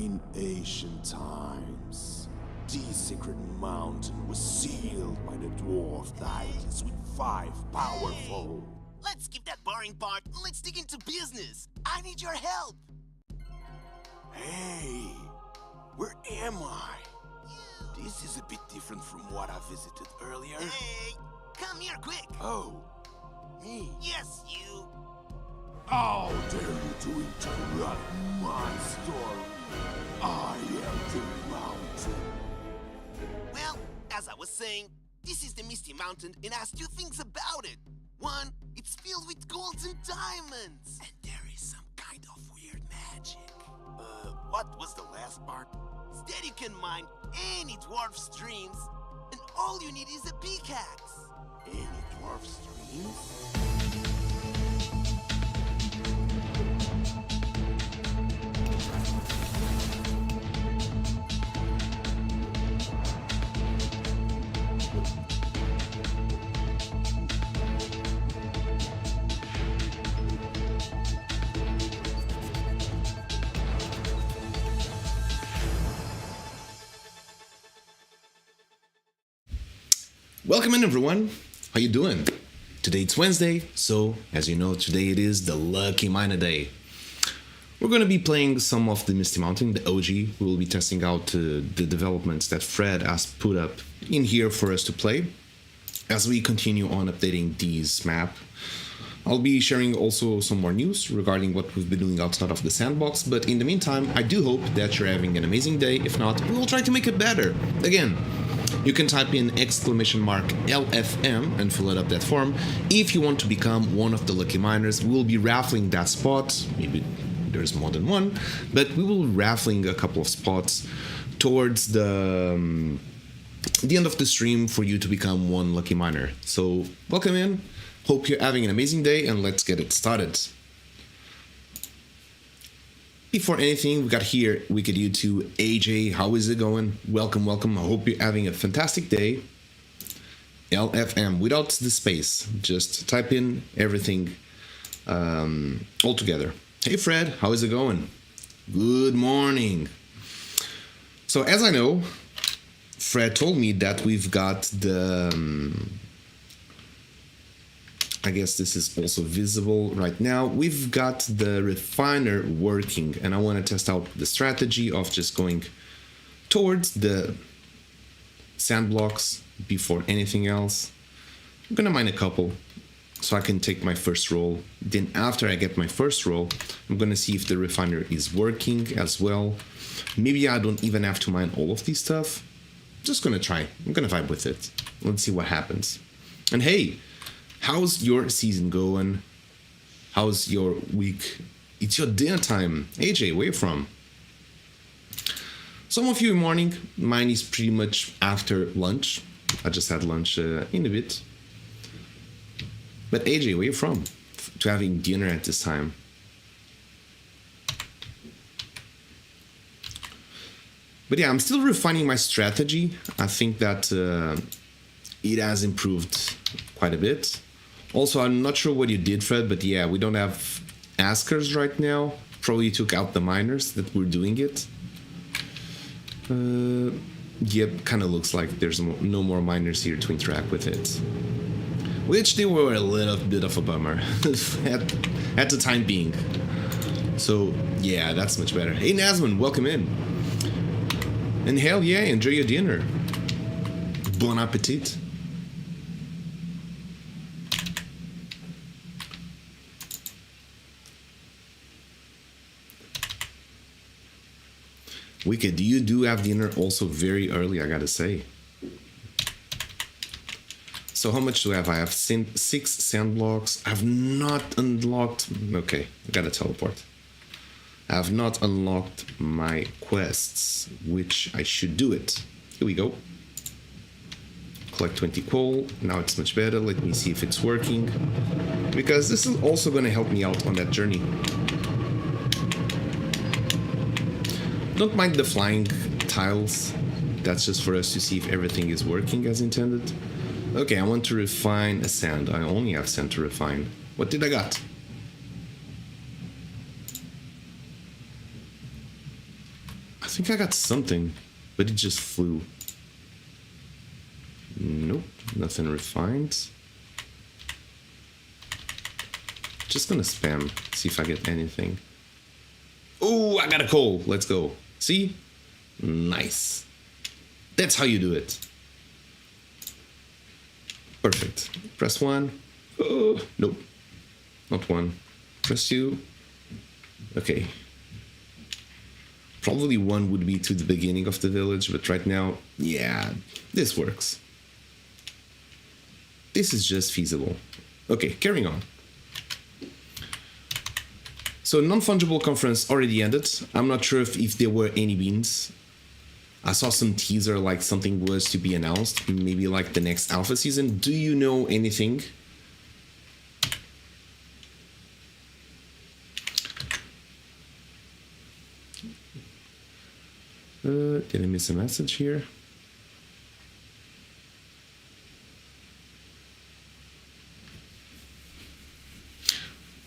In ancient times, the sacred mountain was sealed by the dwarf deities with 5 powerful. Let's skip that boring part and let's dig into business. I need your help. Hey, where am I? This is a bit different from what I visited earlier. Hey, come here quick. Oh, me? Yes, you. How dare you to interrupt my story? I am the mountain. Well, as I was saying, this is the Misty Mountain and has 2 things about it. One, it's filled with golds and diamonds. And there is some kind of weird magic. What was the last part? Instead you can mine any dwarf streams, and all you need is a pickaxe. Any dwarf streams? Welcome in everyone, how you doing? Today it's Wednesday, so as you know, today it is the Lucky Miner Day. We're going to be playing some of the Misty Mountain, the OG. We will be testing out the developments that Fred has put up in here for us to play. As we continue on updating this map, I'll be sharing also some more news regarding what we've been doing outside of the sandbox, but in the meantime, I do hope that you're having an amazing day. If not, we will try to make it better. Again, you can type in !LFM and fill it up that form. If you want to become one of the lucky miners, we'll be raffling that spot. Maybe there's more than one, but we will be raffling a couple of spots towards the end of the stream for you to become one lucky miner. So welcome in. Hope you're having an amazing day and let's get it started. Before anything, we got here Wicked U2 AJ. How is it going? Welcome, welcome. I hope you're having a fantastic day. LFM without the space. Just type in everything all together. Hey Fred, how is it going? Good morning. So as I know, Fred told me that we've got the I guess this is also visible right now. We've got the refiner working and I want to test out the strategy of just going towards the sand blocks before anything else. I'm gonna mine a couple so I can take my first roll. Then after I get my first roll, I'm gonna see if the refiner is working as well. Maybe I don't even have to mine all of this stuff. Just gonna try. I'm gonna vibe with it. Let's see what happens. And hey, how's your season going? How's your week? It's your dinner time. AJ, where you from? Some of you in morning. Mine is pretty much after lunch. I just had lunch in a bit. But AJ, where you from? To having dinner at this time. But yeah, I'm still refining my strategy. I think that it has improved quite a bit. Also, I'm not sure what you did, Fred, but yeah, we don't have askers right now. Probably took out the miners that were doing it. Yep, kind of looks like there's no more miners here to interact with it. Which they were a little bit of a bummer at the time being. So yeah, that's much better. Hey Nasman, welcome in. And hell yeah, enjoy your dinner. Bon appetit. Wicked, you do have dinner also very early, I gotta say. So how much do I have? I have 6 sand blocks. I have not unlocked... Okay, I gotta teleport. I have not unlocked my quests, which I should do it. Here we go. Collect 20 coal. Now it's much better. Let me see if it's working. Because this is also gonna help me out on that journey. Don't mind the flying tiles. That's just for us to see if everything is working as intended. Okay, I want to refine a sand. I only have sand to refine. What did I got? think I got something, but it just flew. Nope, nothing refined. Just gonna spam, see if I get anything. Oh, I got a coal. Let's go. See? Nice. That's how you do it. Perfect. Press 1. Oh, nope. Not 1. Press 2. Okay. Probably 1 would be to the beginning of the village, but right now, yeah, this works. This is just feasible. Okay, carrying on. So non-fungible conference already ended. I'm not sure if there were any beans. I saw some teaser like something was to be announced, maybe like the next alpha season. Do you know anything? Did I miss a message here?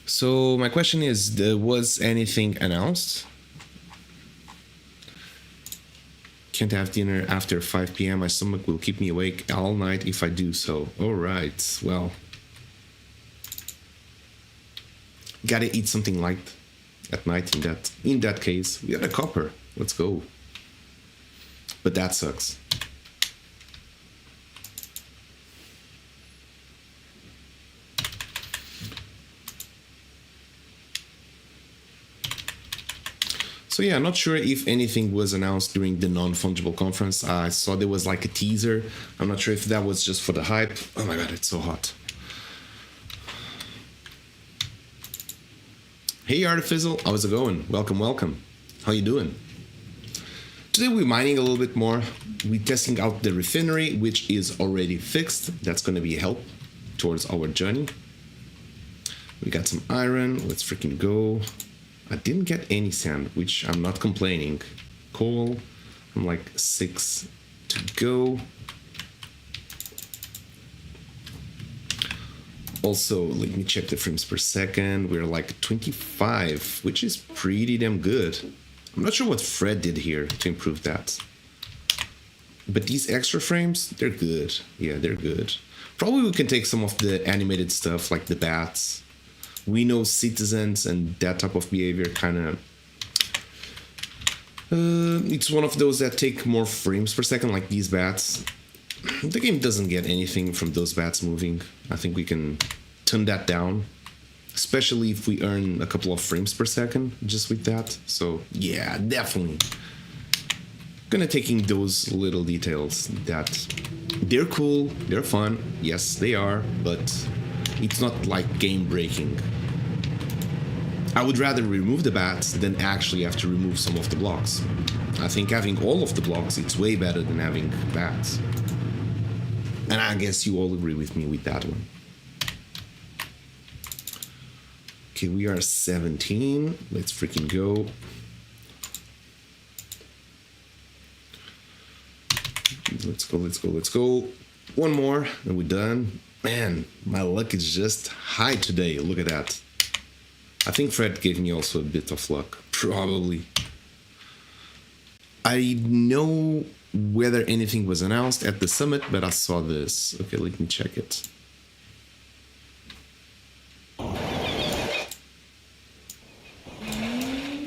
So my question is, was anything announced? Can't have dinner after 5 p.m. My stomach will keep me awake all night if I do so. All right, well. Gotta eat something light at night in that case. We got a copper. Let's go. But that sucks. So yeah, I'm not sure if anything was announced during the non-fungible conference. I saw there was like a teaser. I'm not sure if that was just for the hype. Oh my god, it's so hot. Hey Artifizzle, how's it going? Welcome, welcome. How you doing? Today we're mining a little bit more. We're testing out the refinery, which is already fixed. That's going to be a help towards our journey. We got some iron. Let's freaking go. I didn't get any sand, which I'm not complaining. Coal, I'm like 6 to go. Also, let me check the frames per second. We're like 25, which is pretty damn good. I'm not sure what Fred did here to improve that. But these extra frames, they're good. Yeah, they're good. Probably we can take some of the animated stuff like the bats. We know citizens and that type of behavior kind of... it's one of those that take more frames per second, like these bats. The game doesn't get anything from those bats moving. I think we can tone that down. Especially if we earn a couple of frames per second just with that. So yeah, definitely. Gonna take in those little details that they're cool, they're fun. Yes, they are, but it's not like game breaking. I would rather remove the bats than actually have to remove some of the blocks. I think having all of the blocks, it's way better than having bats. And I guess you all agree with me with that one. Okay, we are 17. Let's freaking go. Let's go, let's go, let's go. One more, and we're done. Man, my luck is just high today. Look at that. I think Fred gave me also a bit of luck. Probably. I know whether anything was announced at the summit, but I saw this. Okay, let me check it.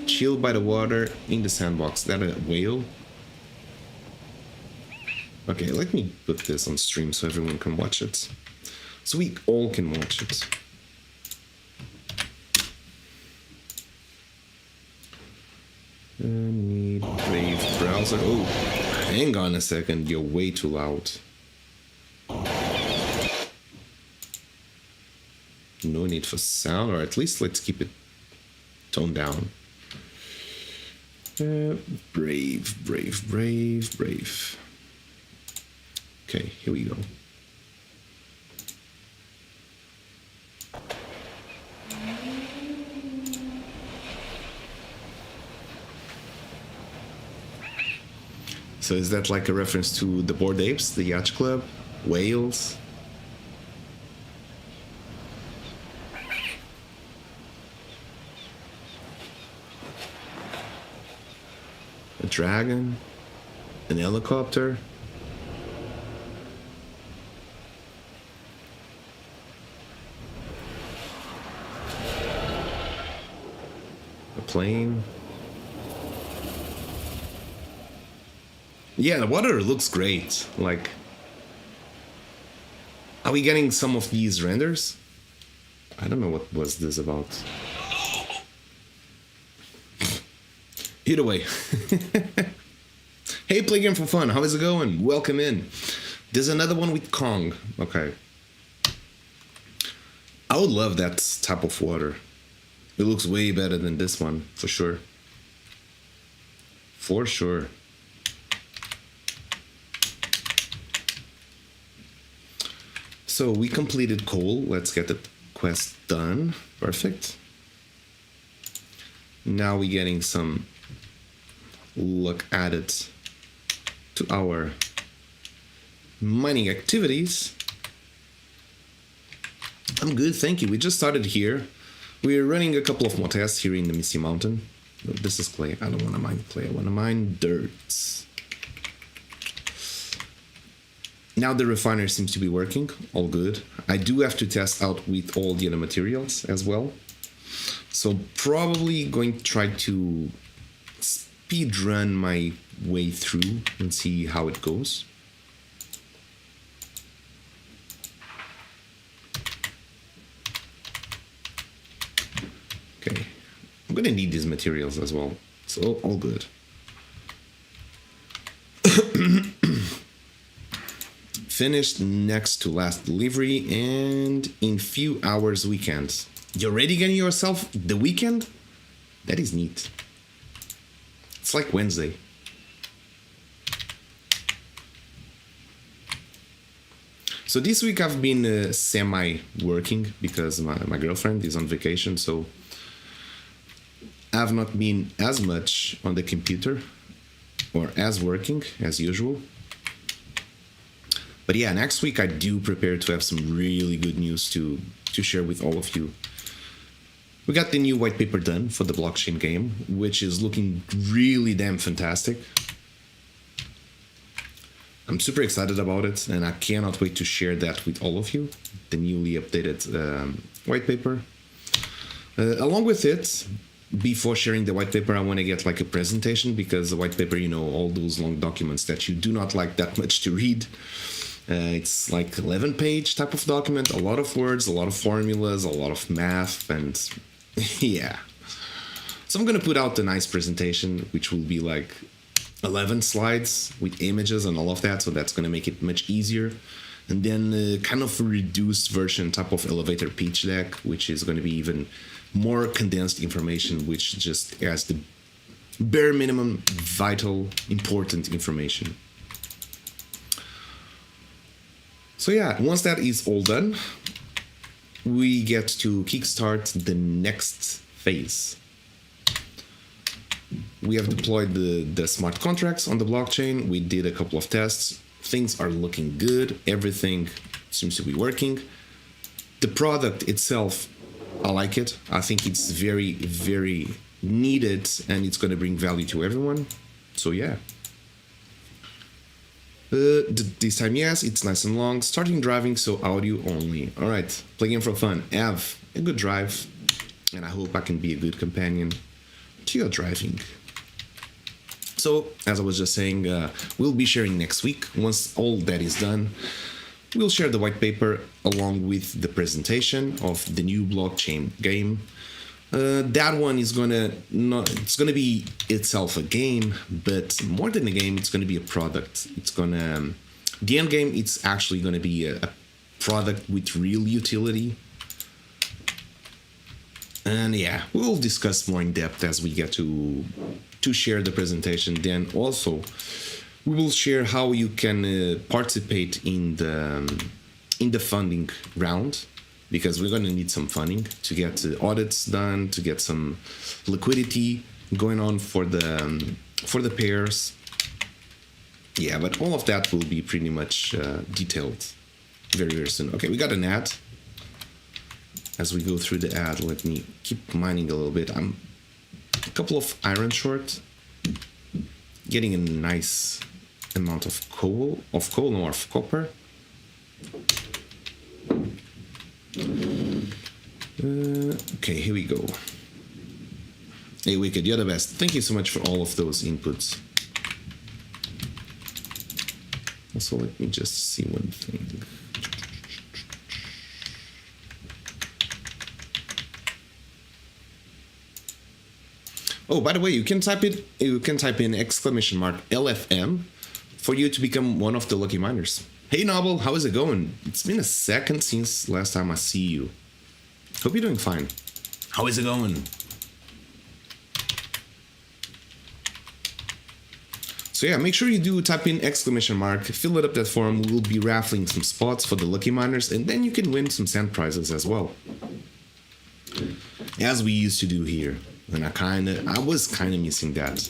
Chill by the water in the sandbox. Is that a whale? Okay, let me put this on stream so everyone can watch it. So we all can watch it. Need Brave browser. Oh, hang on a second. You're way too loud. No need for sound, or at least let's keep it toned down. Brave. Okay, here we go. So is that like a reference to the Bored Apes, the Yacht Club, whales? a dragon, an helicopter. A plane. Yeah, the water looks great. Like, are we getting some of these renders? I don't know what was this about. Either way. Hey, play game for fun. How is it going? Welcome in. There's another one with Kong. Okay. I would love that type of water. It looks way better than this one, for sure. For sure. So we completed coal. Let's get the quest done. Perfect. Now we're getting some luck added to our mining activities. I'm good, thank you. We just started here. We're running a couple of more tests here in the Misty Mountain. No, this is clay. I don't want to mine clay. I want to mine dirt. Now the refiner seems to be working. All good. I do have to test out with all the other materials as well. So probably going to try to speed run my way through and see how it goes. Okay, I'm gonna need these materials as well, so all good. Finished next to last delivery, and in few hours weekend. You're already getting yourself the weekend? That is neat. It's like Wednesday. So this week I've been semi-working because my girlfriend is on vacation, so I've not been as much on the computer or as working as usual. But yeah, next week I do prepare to have some really good news to share with all of you. We got the new white paper done for the blockchain game, which is looking really damn fantastic. I'm super excited about it, and I cannot wait to share that with all of you, the newly updated white paper. Along with it, before sharing the white paper, I want to get like a presentation, because the white paper, you know, all those long documents that you do not like that much to read. It's like 11-page type of document, a lot of words, a lot of formulas, a lot of math, and yeah. So I'm going to put out a nice presentation, which will be like 11 slides with images and all of that, so that's going to make it much easier. And then kind of a reduced version type of elevator pitch deck, which is going to be even more condensed information, which just has the bare minimum, vital, important information. So yeah, once that is all done, we get to kickstart the next phase. We have deployed the smart contracts on the blockchain. We did a couple of tests. Things are looking good. Everything seems to be working. The product itself, I like it. I think it's very, very needed, and it's going to bring value to everyone. So yeah. This time, yes, it's nice and long. Starting driving, so audio only. All right, play game for fun. Have a good drive, and I hope I can be a good companion to your driving. So, as I was just saying, we'll be sharing next week. Once all that is done, we'll share the white paper along with the presentation of the new blockchain game. That one is it's gonna be itself a game, but more than a game, it's gonna be a product. The end game, it's actually gonna be a product with real utility. And yeah, we'll discuss more in depth as we get to share the presentation. Then also, we will share how you can participate in the funding round, because we're going to need some funding to get the audits done, to get some liquidity going on for the pairs. Yeah, but all of that will be pretty much detailed very, very soon. Okay, we got an ad. As we go through the ad, let me keep mining a little bit. I'm a couple of iron short. getting a nice amount of coal or of copper. Okay, here we go. Hey Wicked, you're the best. Thank you so much for all of those inputs. Also, let me just see one thing. Oh, by the way, you can type in exclamation mark LFM for you to become one of the lucky miners. Hey Noble, how is it going? It's been a second since last time I see you. Hope you're doing fine. How is it going? So yeah, make sure you do type in exclamation mark, fill it up that form. We'll be raffling some spots for the lucky miners, and then you can win some sand prizes as well, as we used to do here. And I was kind of missing that.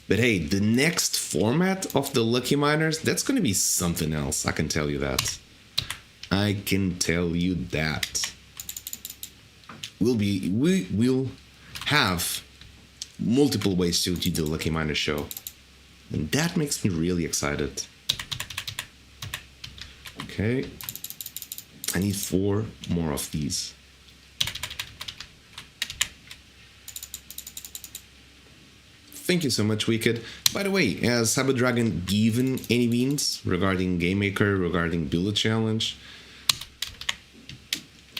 But hey, the next format of the lucky miners, that's going to be something else. I can tell you that. I can tell you that. We will have multiple ways to do the Lucky Miner show, and that makes me really excited. Okay, I need 4 more of these. Thank you so much, Wicked. By the way, has Cyber Dragon given any beans regarding Game Maker, regarding Build a Challenge?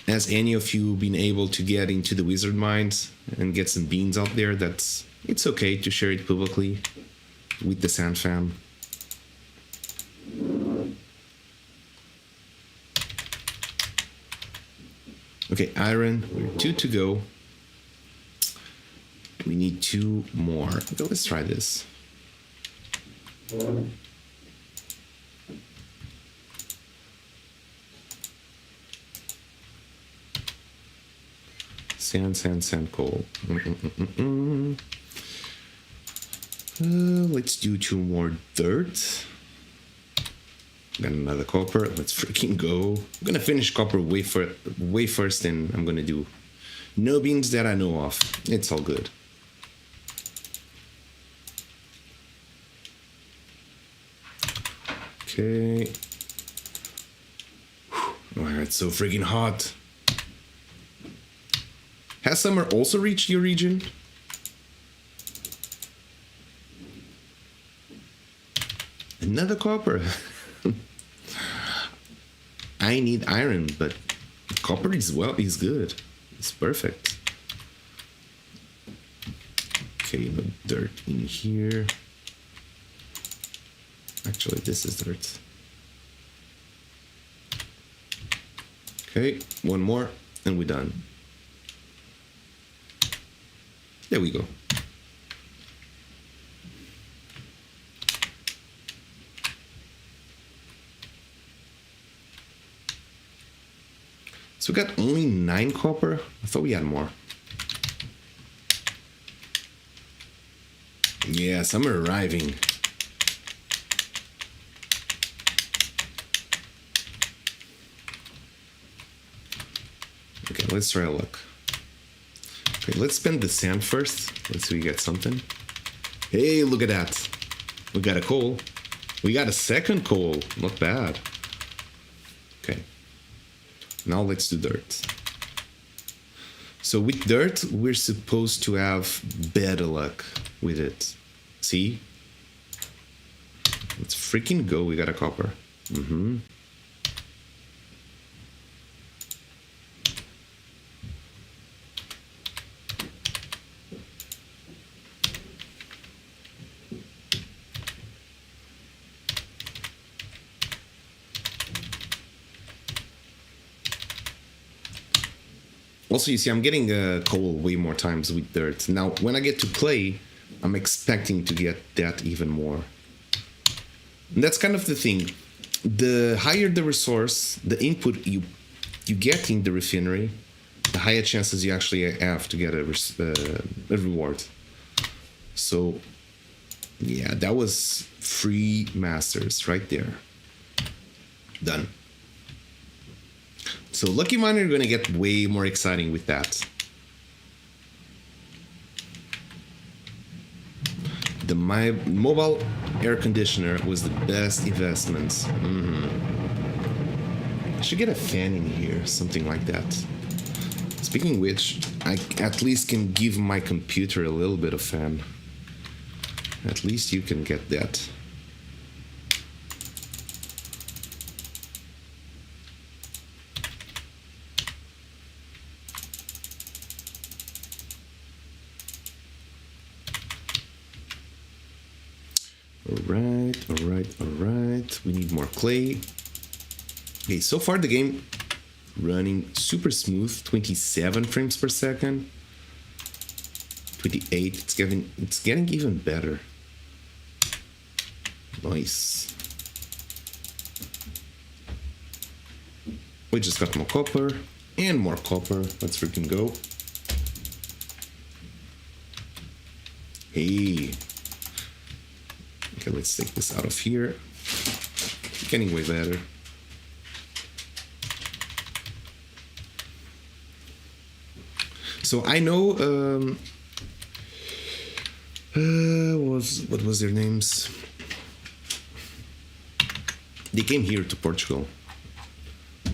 Has any of you been able to get into the Wizard Mines and get some beans out there? It's okay to share it publicly with the Sand Fam. Okay, iron, we're 2 to go. We need 2 more. Okay, let's try this. Sand, coal. Let's do 2 more dirt. Got another copper. Let's freaking go. I'm gonna finish copper way first, and I'm gonna do no beans that I know of. It's all good. Okay. Oh, it's so freaking hot. Has summer also reached your region? Another copper. I need iron, but copper is good. It's perfect. Okay, no dirt in here. Actually, this is dirt. Okay, 1 more, and we're done. There we go. So we got only 9 copper. I thought we had more. Yeah, some are arriving. Okay, let's try a look. Okay, let's spend the sand first. Let's see if we get something. Hey, look at that. We got a coal. We got a second coal. Not bad. Okay. Now let's do dirt. So with dirt, we're supposed to have better luck with it. See? Let's freaking go. We got a copper. Also, you see, I'm getting coal way more times with dirt. Now, when I get to clay, I'm expecting to get that even more. And that's kind of the thing. The higher the resource, the input you get in the refinery, the higher chances you actually have to get a reward. So, yeah, that was 3 masters right there. Done. So Lucky Miner are going to get way more exciting with that. The my mobile air conditioner was the best investment. I should get a fan in here, something like that. Speaking of which, I at least can give my computer a little bit of fan. At least you can get that. Alright. We need more clay. Okay, so far the game running super smooth, 27 frames per second. 28, it's getting even better. Nice. We just got more copper and more copper. Let's freaking go. Hey. Okay, let's take this out of here. Getting way better. So I know what was their names? They came here to Portugal.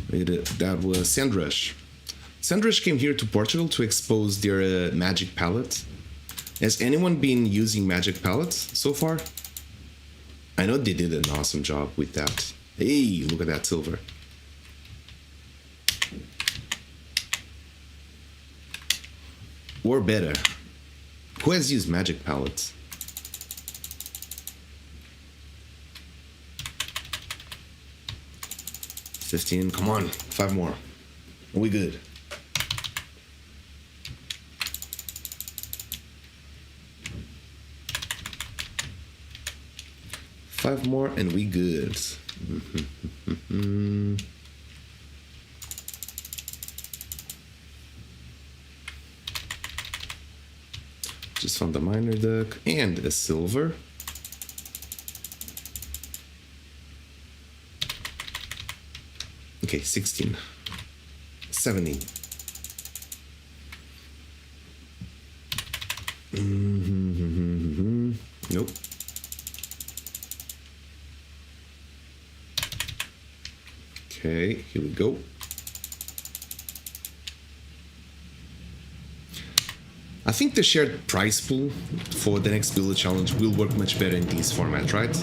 That was Sandrush. Sandrush came here to Portugal to expose their magic palette. Has anyone been using magic palettes so far? I know they did an awesome job with that. Hey, look at that silver. Or better, who has used magic palettes? $15, come on, 5 more. Are we good? Five more and we good. Just found the miner duck and a silver. Okay, 16. 17. Nope. Okay, here we go. I think the shared prize pool for the next build challenge will work much better in this format, right?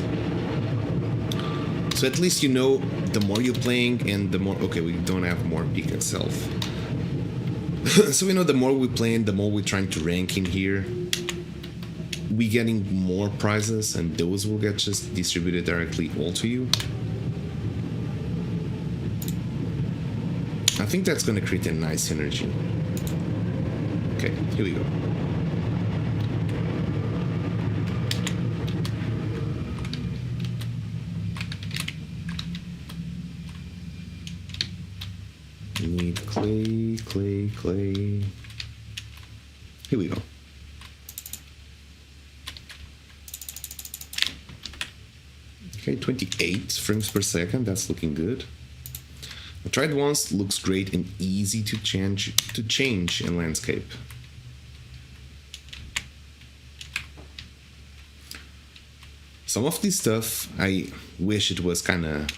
So at least you know the more you're playing and the more... Okay, we don't have more peak itself. So we know the more we're playing, the more we're trying to rank in here. We're getting more prizes and those will get just distributed directly all to you. I think that's going to create a nice synergy. Okay, here we go. Need clay, clay, clay. Here we go. Okay, 28 frames per second. That's looking good. I tried once. Looks great and easy to change in landscape. Some of this stuff I wish it was kind of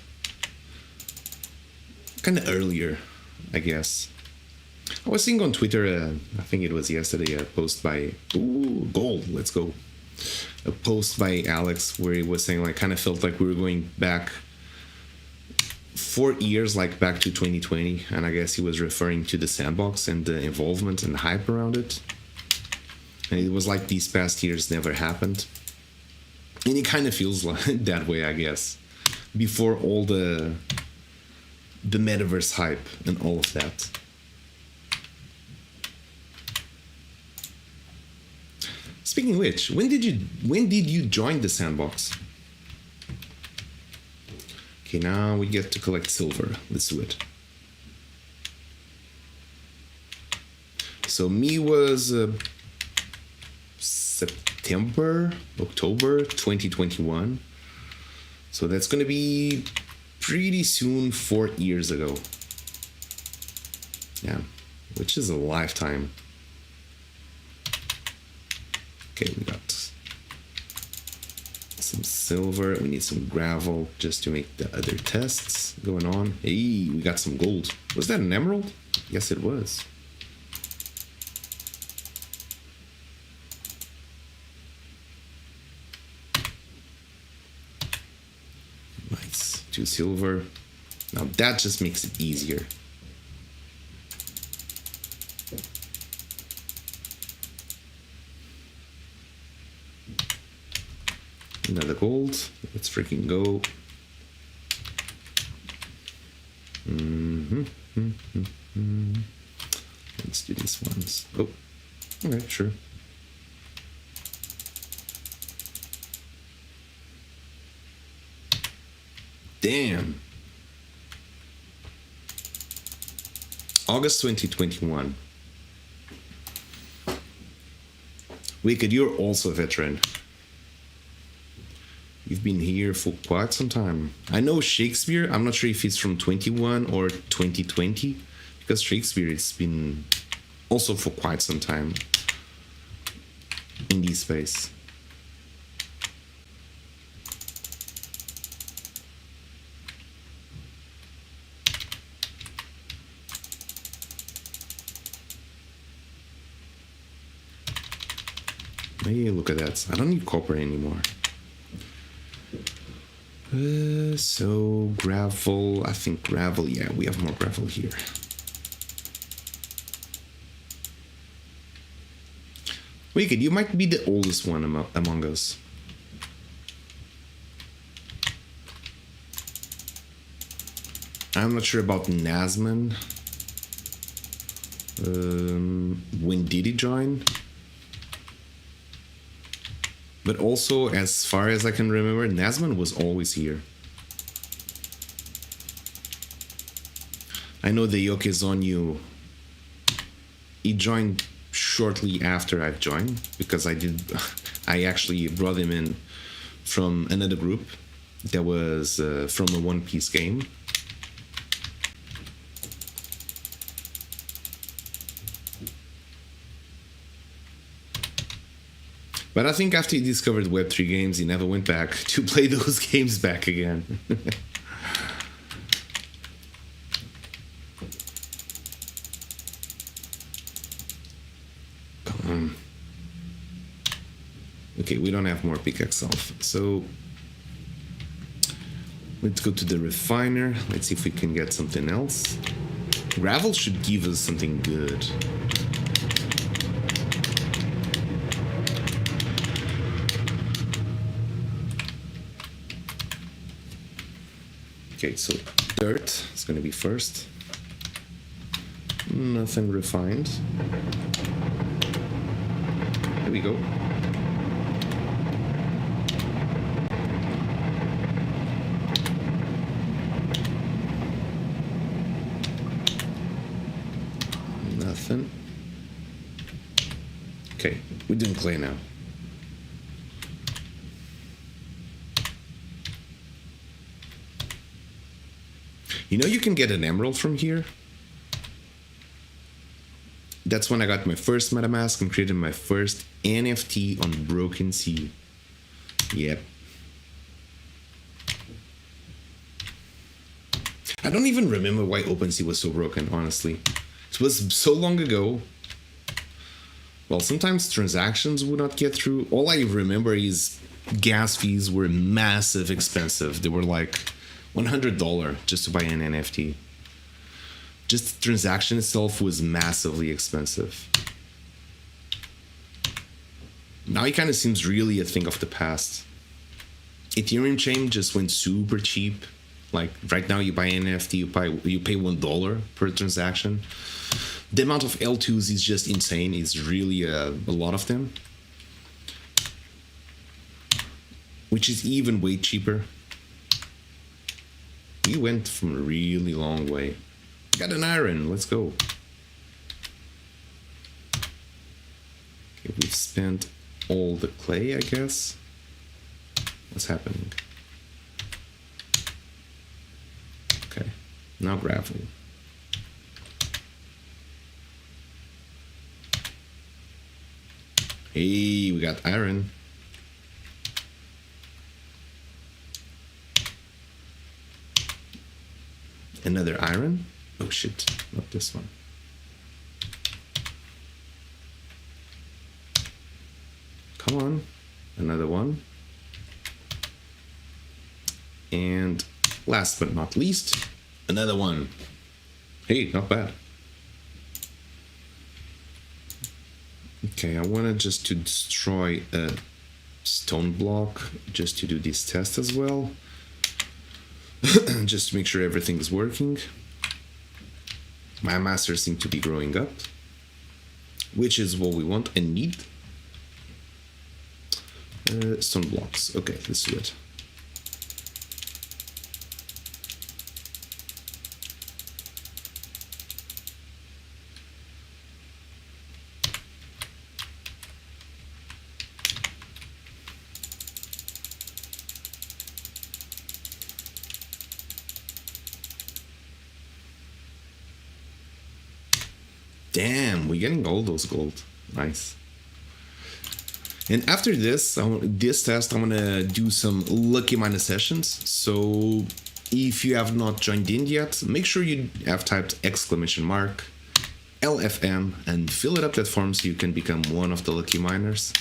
earlier, I guess. I was seeing on Twitter, I think it was yesterday, a post by gold, let's go. A post by Alex where he was saying like kind of felt like we were going back 4 years, like back to 2020, and I guess he was referring to the sandbox and the involvement and the hype around it. And it was like these past years never happened. And it kind of feels like that way, I guess, before all the metaverse hype and all of that. Speaking of which, when did you join the sandbox? Okay, now we get to collect silver. Let's do it. So me was October 2021. So that's gonna be pretty soon 4 years ago. Yeah, which is a lifetime. Okay, we got some silver. We need some gravel just to make the other tests going on. Hey, we got some gold. Was that an emerald? Yes, it was. Nice. 2 silver. Now that just makes it easier. Another gold. Let's freaking go. Let's do these ones. Oh, all right, sure. Damn. August 2021. Wicked, you're also a veteran. You've been here for quite some time. I know Shakespeare. I'm not sure if it's from 21 or 2020, because Shakespeare has been also for quite some time in this space. Hey, look at that. I don't need copper anymore. So gravel, I think gravel, yeah, we have more gravel here. Wicked, you might be the oldest one among us. I'm not sure about Nasman. When did he join? But also, as far as I can remember, Nasman was always here. I know the yoke is on you. He joined shortly after I've joined, because I actually brought him in from another group that was from a One Piece game. But I think after he discovered Web3 games, he never went back to play those games back again. Come on. Okay, we don't have more pickaxe elf. So let's go to the refiner. Let's see if we can get something else. Gravel should give us something good. Okay, so dirt is going to be first. Nothing refined. Here we go. Nothing. Okay, we're doing clay now. You know you can get an emerald from here? That's when I got my first MetaMask and created my first NFT on Broken Sea. Yep. I don't even remember why OpenSea was so broken, honestly. It was so long ago. Well, sometimes transactions would not get through. All I remember is gas fees were massive expensive. They were like $100 just to buy an NFT. Just the transaction itself was massively expensive. Now it kind of seems really a thing of the past. Ethereum chain just went super cheap. Like right now you buy an NFT, you pay $1 per transaction. The amount of L2s is just insane. It's really a lot of them. Which is even way cheaper. We went from a really long way. Got an iron, let's go. Okay, we've spent all the clay, I guess. What's happening? Okay, now gravel. Hey, we got iron. Another iron. Oh shit, not this one. Come on, another one. And last but not least, another one. Hey, not bad. Okay, I wanted just to destroy a stone block just to do this test as well. Just to make sure everything is working. My masters seem to be growing up, which is what we want and need. Stone blocks. Okay, let's do it. Damn, we're getting all those gold. Nice. And after this, this test, I'm gonna do some lucky miner sessions. So if you have not joined in yet, make sure you have typed !LFM and fill it up that form so you can become one of the lucky miners.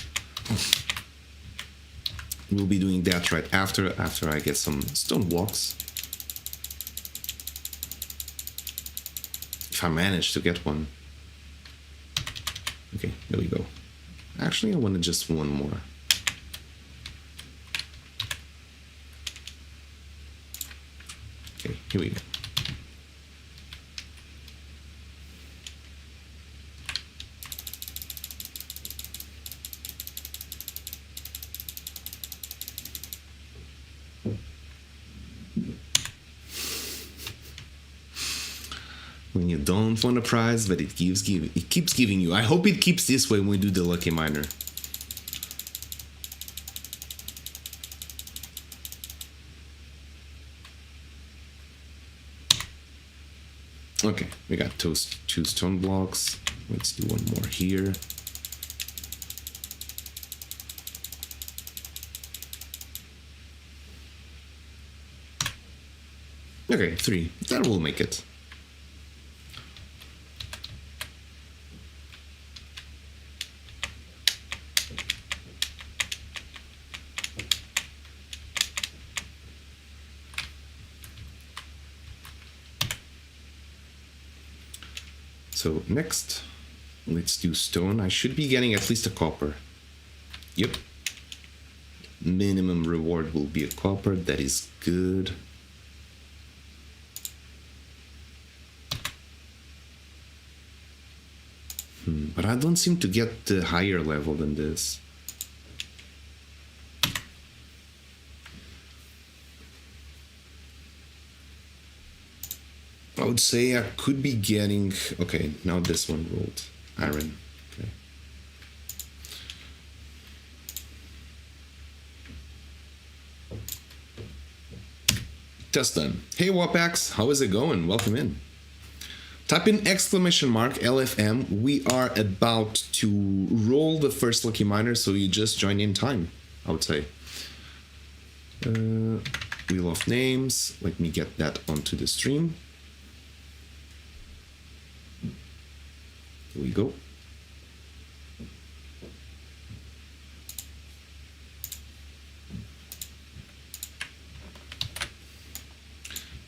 We'll be doing that right after I get some stone blocks. If I manage to get one. Okay, there we go. Actually, I wanted just one more. Okay, here we go. When you don't want a prize, but it keeps giving you. I hope it keeps this way when we do the lucky miner. Okay, we got two stone blocks. Let's do one more here. Okay, 3. That will make it. So next, let's do stone. I should be getting at least a copper. Yep. Minimum reward will be a copper. That is good. But I don't seem to get the higher level than this. I would say I could be getting... Okay, now this one rolled. Iron. Okay. Test done. Hey Wapax, how is it going? Welcome in. Type in !LFM. We are about to roll the first lucky miner, so you just join in time, I would say. Wheel of names. Let me get that onto the stream. Here we go.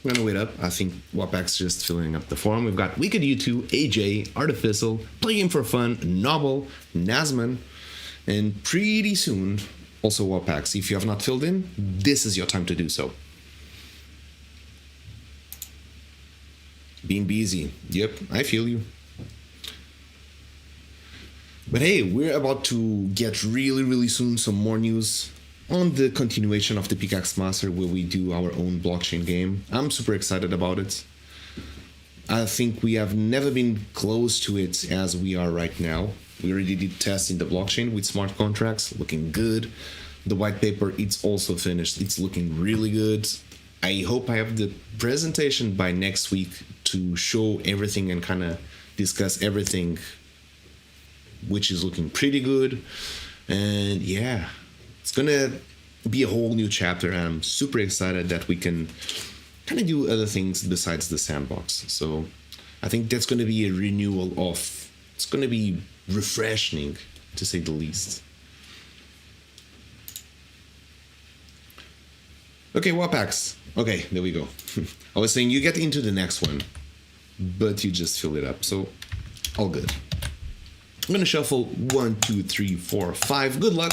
I'm gonna wait up. I think Wapax just filling up the forum. We've got Wicked U2, AJ, Artificial, Play Game for Fun, Noble, Nazman, and pretty soon also Wapax. If you have not filled in, this is your time to do so. Being busy. Yep, I feel you. But hey, we're about to get really soon some more news on the continuation of the Pickaxe Master, where we do our own blockchain game. I'm super excited about it. I think we have never been close to it as we are right now. We already did testing the blockchain with smart contracts, looking good. The white paper, it's also finished. It's looking really good. I hope I have the presentation by next week to show everything and kind of discuss everything, which is looking pretty good. And yeah, it's gonna be a whole new chapter, and I'm super excited that we can kind of do other things besides the sandbox. So I think that's going to be a renewal of, it's going to be refreshing, to say the least. Okay, Wapax. Okay, there we go. I was saying you get into the next one, but you just fill it up, so all good. I'm gonna shuffle 1, 2, 3, 4, 5. Good luck.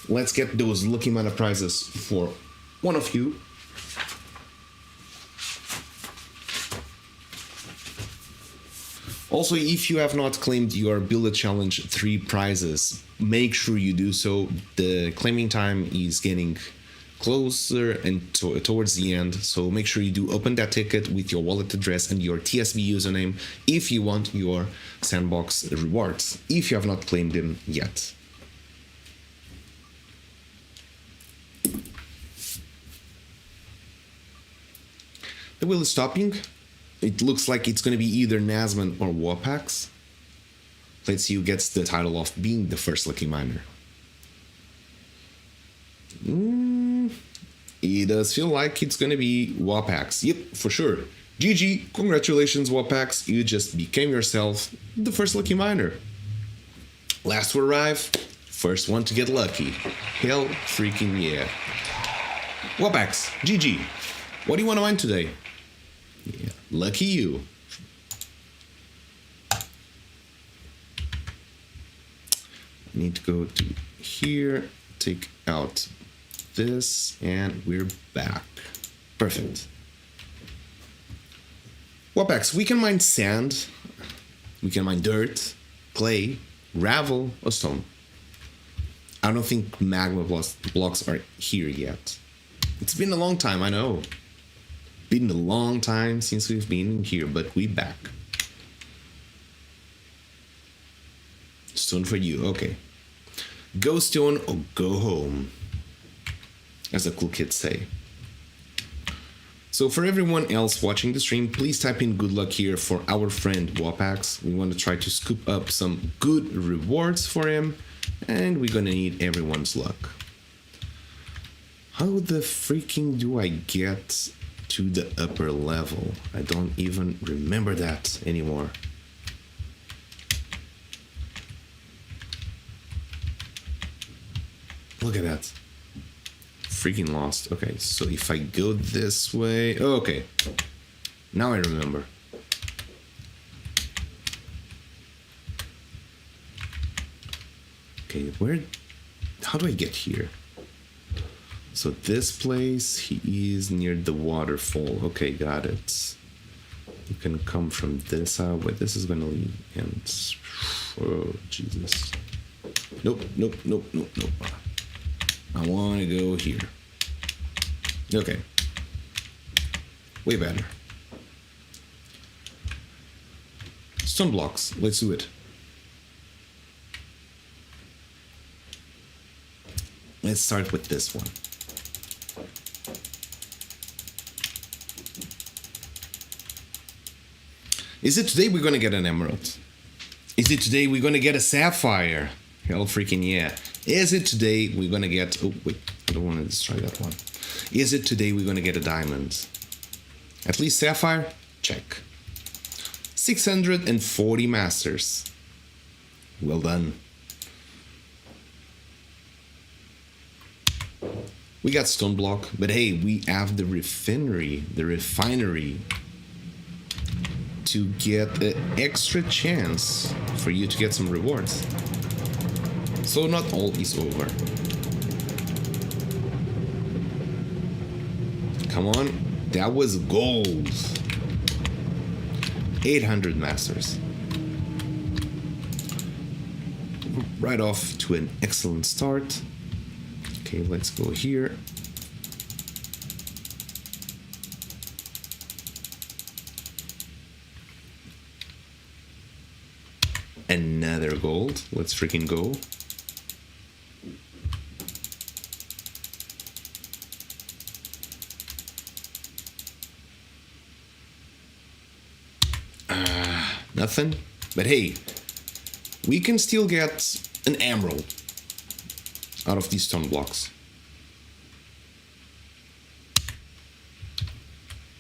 Let's get those lucky mana prizes for one of you. Also, if you have not claimed your Build a Challenge 3 prizes, make sure you do so. The claiming time is getting closer and towards the end, so make sure you do open that ticket with your wallet address and your TSB username if you want your sandbox rewards, if you have not claimed them yet. The wheel is stopping. It looks like it's going to be either Nazman or Wapax. Let's see who gets the title of being the first lucky miner. It does feel like it's going to be Wapax. Yep, for sure. GG, congratulations Wapax, you just became yourself the first lucky miner. Last to arrive, first one to get lucky. Hell freaking yeah. Wapax, GG. What do you want to mine today? Yeah, lucky you. I need to go to here, take out this, and we're back. Perfect. Wapax, we can mine sand, we can mine dirt, clay, gravel, or stone. I don't think magma blocks are here yet. It's been a long time, I know. Been a long time since we've been here, but we back. Stone for you, okay. Go stone or go home, as the cool kids say. So for everyone else watching the stream, please type in good luck here for our friend Wapax. We want to try to scoop up some good rewards for him, and we're gonna need everyone's luck. How the freaking do I get to the upper level? I don't even remember that anymore. Look at that. Freaking lost. Okay, so if I go this way... Oh, okay. Now I remember. Okay, where... How do I get here? So this place, he is near the waterfall. Okay, got it. You can come from this side. Wait, this is gonna lead. And... Oh, Jesus. Nope, nope, nope, nope, nope. I want to go here. Okay. Way better. Stone blocks. Let's do it. Let's start with this one. Is it today we're gonna get an emerald? Is it today we're gonna get a sapphire? Hell freaking yeah. Is it today we're gonna get... Oh, wait. I don't want to destroy that one. Is it today we're gonna get a diamond? At least sapphire? Check. 640 masters. Well done. We got stone block, but hey, we have the refinery to get an extra chance for you to get some rewards. So not all is over. Come on, that was gold. 800 masters. Right off to an excellent start. Okay, let's go here. Another gold. Let's freaking go. Nothing. But hey, we can still get an emerald out of these stone blocks.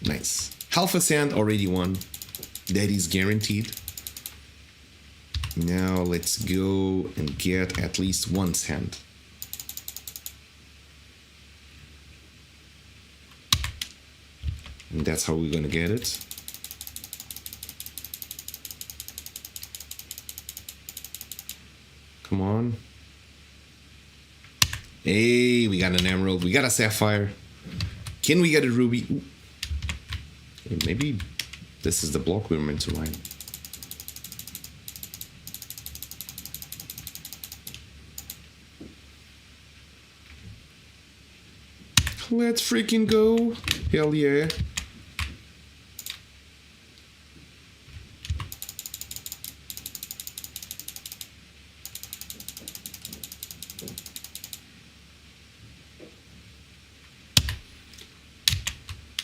Nice. Half a sand already won. That is guaranteed. Now let's go and get at least one sand. And that's how we're gonna get it. Come on. Hey, we got an emerald. We got a sapphire. Can we get a ruby? Ooh. Hey, maybe this is the block we're meant to mine. Let's freaking go. Hell yeah.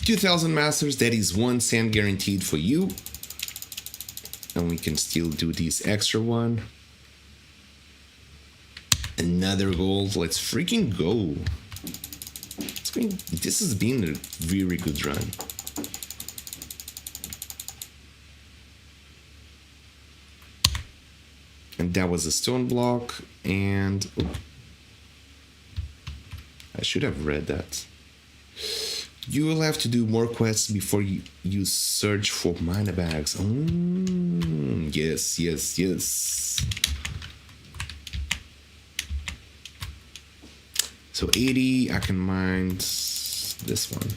$2,000 masters, that is one sand guaranteed for you. And we can still do this extra one. Another gold, let's freaking go. This has been a very good run. And that was a stone block, and oh, I should have read that. You will have to do more quests before you search for mana bags. Yes, yes, yes. So 80, I can mine this one.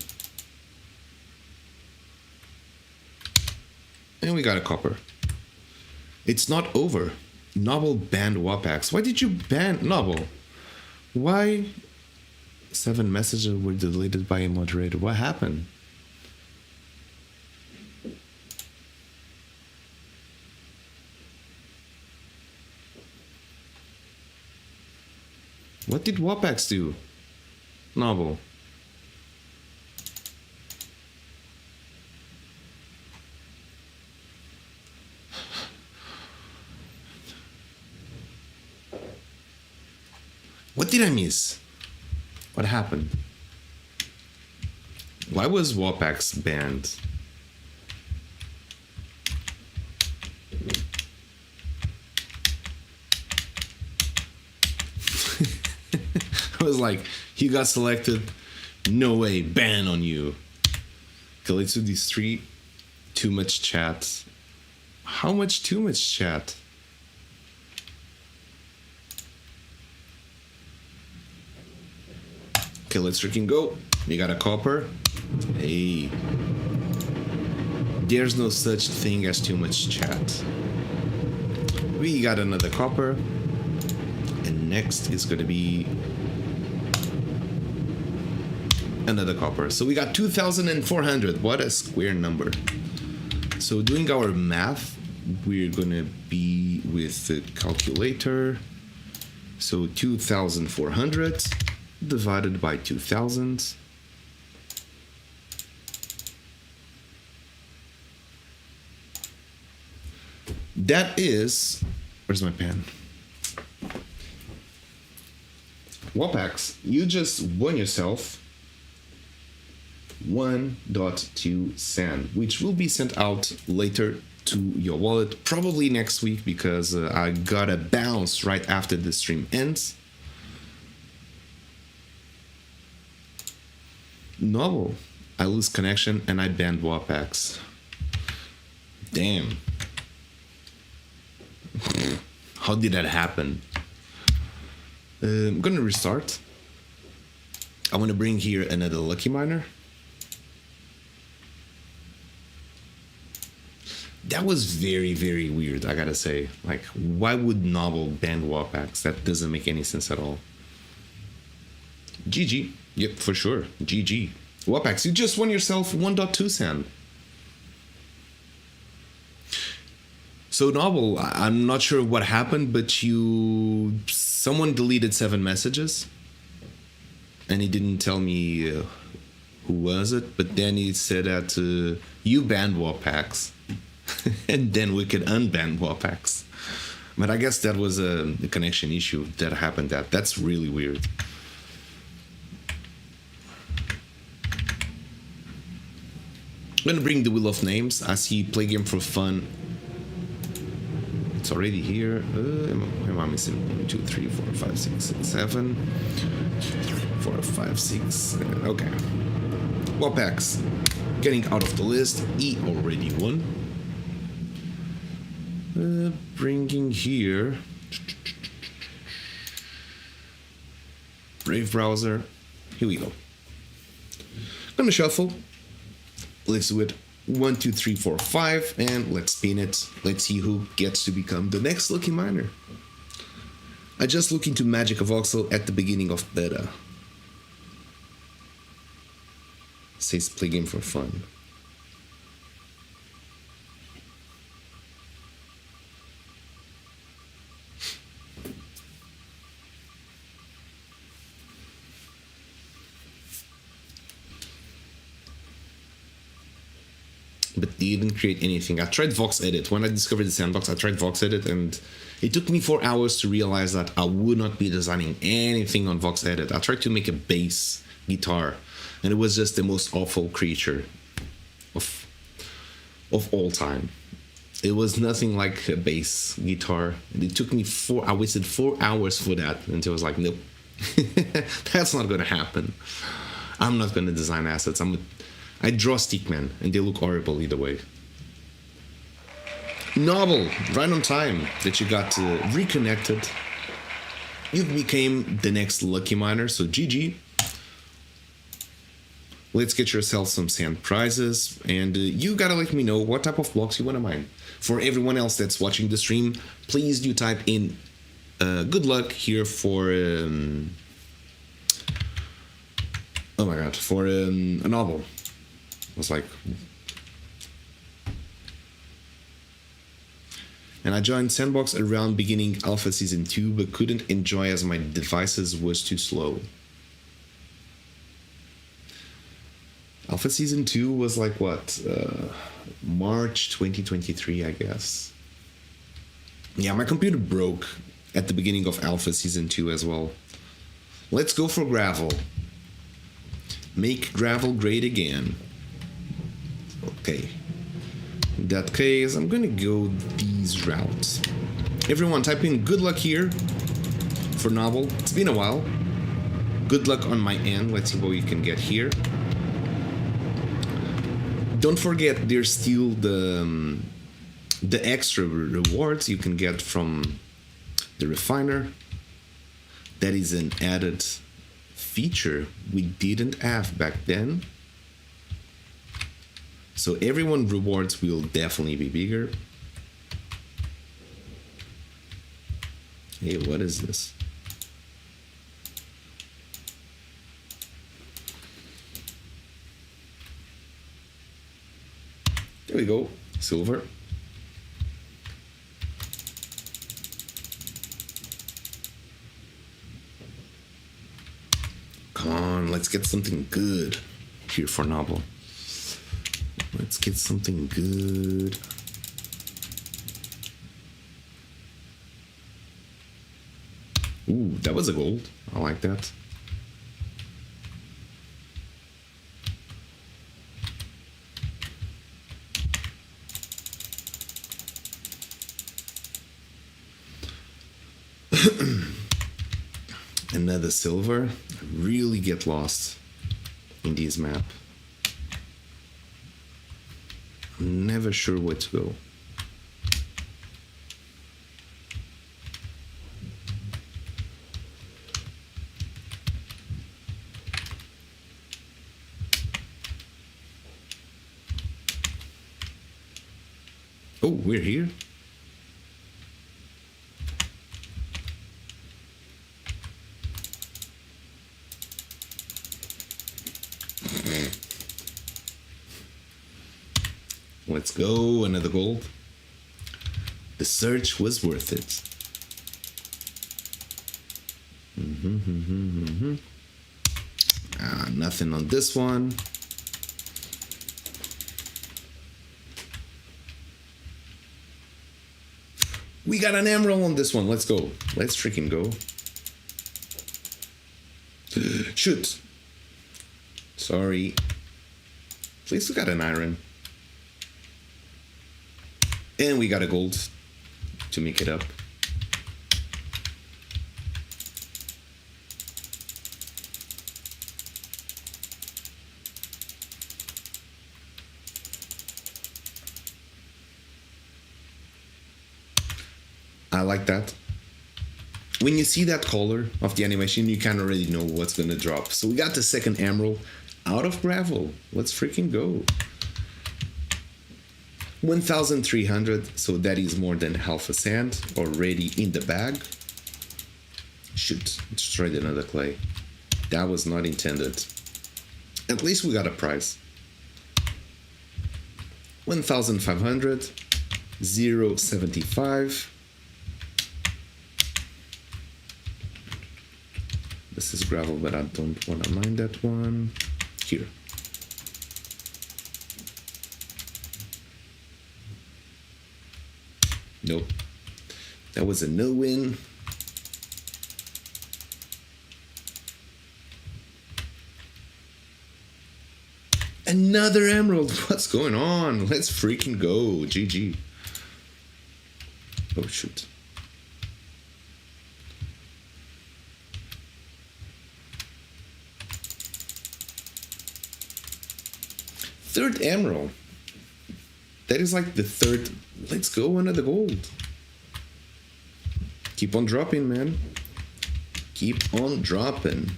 And we got a copper. It's not over. Noble banned Wapax. Why did you ban Noble? Why? 7 messages were deleted by a moderator. What happened? What did Wapax do? Noble. What did I miss? What happened? Why was Wapax banned? I was like, he got selected. No way, ban on you. Okay, let's do these 3. Too much chat. How much too much chat? Okay, let's freaking go. We got a copper. Hey. There's no such thing as too much chat. We got another copper. And next is going to be another copper. So we got 2,400. What a square number. So doing our math, we're going to be with the calculator. So 2,400 divided by 2,000. That is, where's my pen? Wapax, you just won yourself 1.2 sand, which will be sent out later to your wallet, probably next week, because I gotta bounce right after the stream ends. No, I lose connection and I banned Wapax. Damn. How did that happen? I'm gonna restart. I want to bring here another lucky miner. That was very, very weird, I gotta say. Like, why would Noble ban Wapax? That doesn't make any sense at all. GG. Yep, for sure. GG. Wapax, you just won yourself 1.2 sand. So Noble, I'm not sure what happened, but someone deleted 7 messages, and he didn't tell me who was it. But then he said that you banned Wapax, and then we could unban Wapax. But I guess that was a connection issue that happened. That's really weird. gonna bring the Wheel of Names. I see play game for fun. It's already here. Am I missing 1, 2, 3, 4, 5, 6, 7? 4, 5, 6. Okay. Well, Pickaxe getting out of the list. He already won. Bringing here. Brave browser. Here we go. Gonna shuffle. Let's do it. 1, 2, 3, 4, 5, and let's spin it. Let's see who gets to become the next lucky miner. I just looked into Magic of Voxel at the beginning of beta. Says play game for fun. But they didn't create anything. I tried Vox Edit. When I discovered the sandbox, I tried Vox Edit, and it took me 4 hours to realize that I would not be designing anything on Vox Edit. I tried to make a bass guitar, and it was just the most awful creature of all time. It was nothing like a bass guitar. And it took me I wasted 4 hours for that until I was like, nope, that's not gonna happen. I'm not gonna design assets. I draw Stickman, and they look horrible either way. Novel, right on time that you got reconnected. You became the next lucky miner, so GG. Let's get yourself some sand prizes, and you gotta let me know what type of blocks you wanna mine. For everyone else that's watching the stream, please do type in good luck here for oh my god, for a novel. I was like, and I joined Sandbox around beginning Alpha Season 2, but couldn't enjoy as my devices was too slow. Alpha Season 2 was like what? March 2023, I guess. Yeah, my computer broke at the beginning of Alpha Season 2 as well. Let's go for gravel. Make gravel great again. Okay. In that case, I'm gonna go these routes. Everyone, type in good luck here for novel. It's been a while. Good luck on my end. Let's see what we can get here. Don't forget, there's still the extra rewards you can get from the refiner. That is an added feature we didn't have back then. So everyone rewards will definitely be bigger. Hey, what is this? There we go, silver. Come on, let's get something good here for novel. Let's get something good. Ooh, that was a gold. I like that. Another silver. I really get lost in this map. I'm never sure where to go. Oh, we're here. Let's go, another gold. The search was worth it. Nothing on this one. We got an emerald on this one. Let's go. Let's freaking go. Shoot. Sorry. At least we got an iron. And we got a gold to make it up. I like that. When you see that color of the animation, you can already know what's gonna drop. So we got the second emerald out of gravel. Let's freaking go. 1,300, so that is more than half a sand already in the bag. Shoot, destroyed another clay. That was not intended. At least we got a prize. 1,500, 0.75. This is gravel, but I don't want to mind that one. Here. Nope. That was a no-win. Another emerald. What's going on? Let's freaking go. GG. Oh, shoot. Third emerald. That is like the third. Let's go, another gold. Keep on dropping, man. Keep on dropping.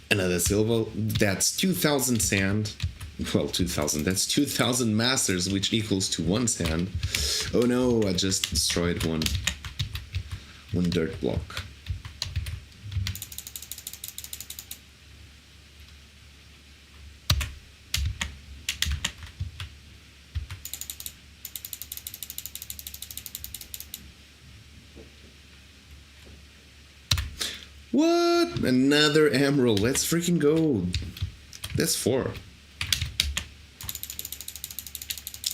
Another silver. That's 2,000 sand. Well, 2,000. That's 2,000 masters, which equals to 1 sand. Oh no, I just destroyed one dirt block. What? Another emerald. Let's freaking go. That's 4.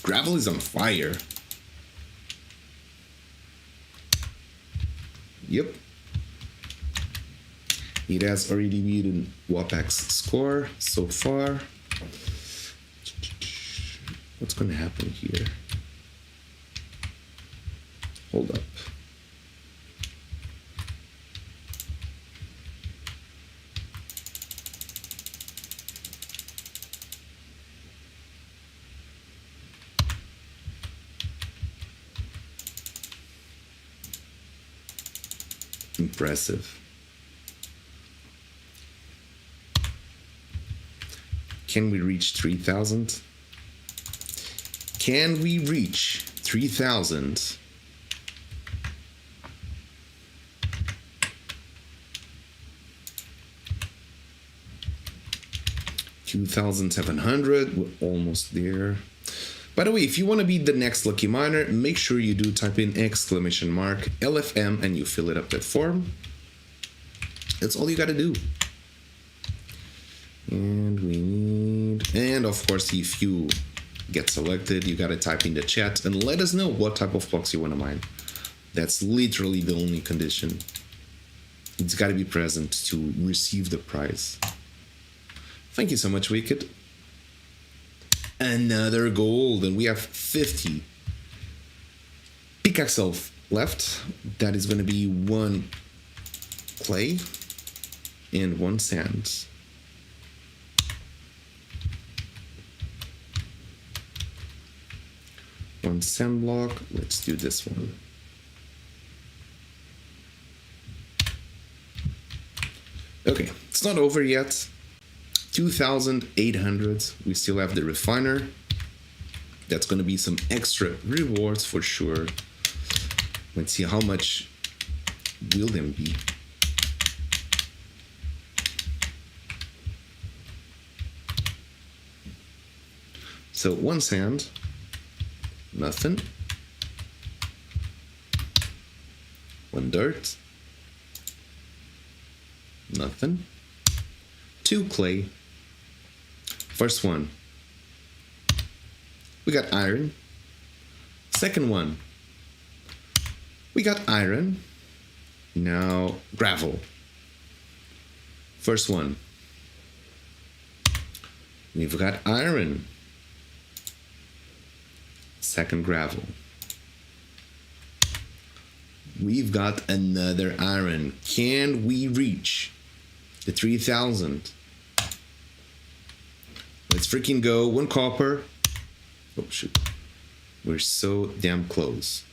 Gravel is on fire. Yep. It has already beaten WAPAC's score so far. What's going to happen here? Hold up. Impressive. Can we reach 3,000? Can we reach 3,000? $2,700. We're almost there. By the way, if you want to be the next lucky miner, make sure you do type in !LFM and you fill it up that form. That's all you got to do. And we need, and of course, if you get selected, you got to type in the chat and let us know what type of blocks you want to mine. That's literally the only condition. It's got to be present to receive the prize. Thank you so much, Wicked. Another gold, and we have 50 pickaxe left. That is going to be 1 clay and 1 sand. One sand block. Let's do this one. Okay, it's not over yet. 2,800. We still have the refiner. That's going to be some extra rewards for sure. Let's see how much will them be. So 1 sand, nothing. 1 dirt, nothing. 2 clay. First one, we got iron. Second one, we got iron. Now gravel. First one, We've got iron. Second gravel. We've got another iron. Can we reach the 3,000? Let's freaking go. One copper. Oh, shoot. We're so damn close.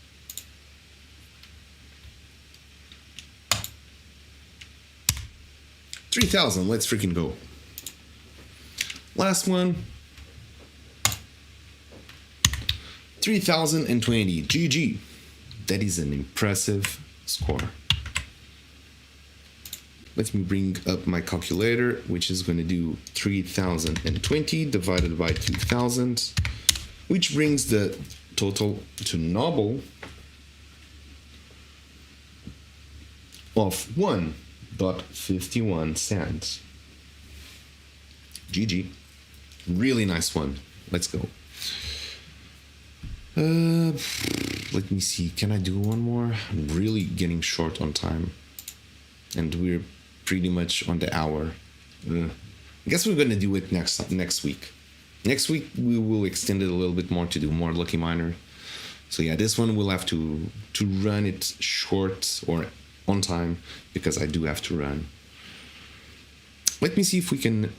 $3,000. Let's freaking go. Last one. 3,020. GG. That is an impressive score. Let me bring up my calculator, which is going to do 3,020 divided by 2,000, which brings the total to noble of 1.51 cents. GG. Really nice one. Let's go. Let me see. Can I do one more? I'm really getting short on time. And we're pretty much on the hour. I guess we're gonna do it next week. Next week we will extend it a little bit more to do more Lucky Miner. So yeah, this one we'll have to run it short or on time because I do have to run. Let me see if we can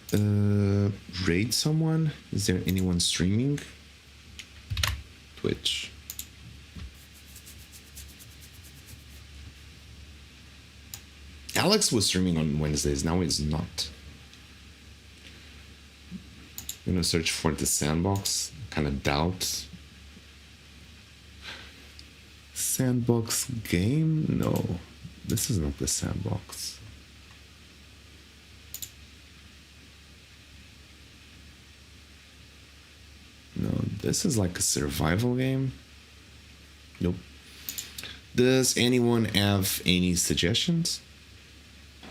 raid someone. Is there anyone streaming? Twitch. Alex was streaming on Wednesdays, now he's not. I'm gonna search for the sandbox. Kind of doubt. Sandbox game? No, this is not the sandbox. No, this is like a survival game. Nope. Does anyone have any suggestions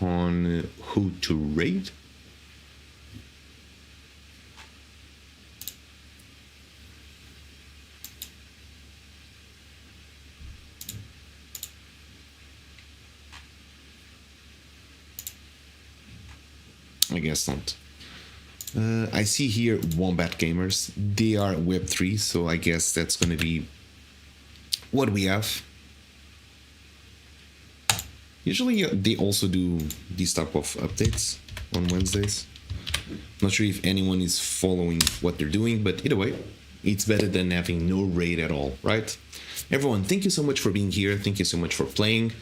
on who to raid? I guess not. I see here Wombat Gamers. They are Web3, so I guess that's going to be what we have. Usually they also do these type of updates on Wednesdays. Not sure if anyone is following what they're doing, but either way, it's better than having no raid at all, right? Everyone, thank you so much for being here. Thank you so much for playing,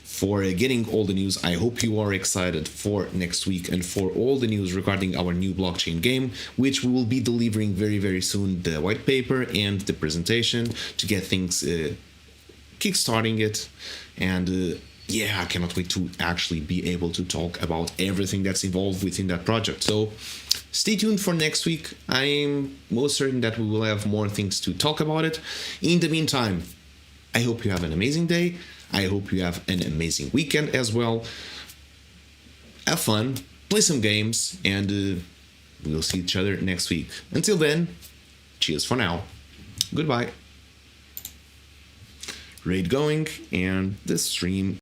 for getting all the news. I hope you are excited for next week and for all the news regarding our new blockchain game, which we will be delivering very, very soon, the white paper and the presentation to get things kickstarting it. And yeah, I cannot wait to actually be able to talk about everything that's involved within that project. So stay tuned for next week. I'm most certain that we will have more things to talk about it. In the meantime, I hope you have an amazing day. I hope you have an amazing weekend as well. Have fun, play some games, and we'll see each other next week. Until then, cheers for now. Goodbye. Raid going, and the stream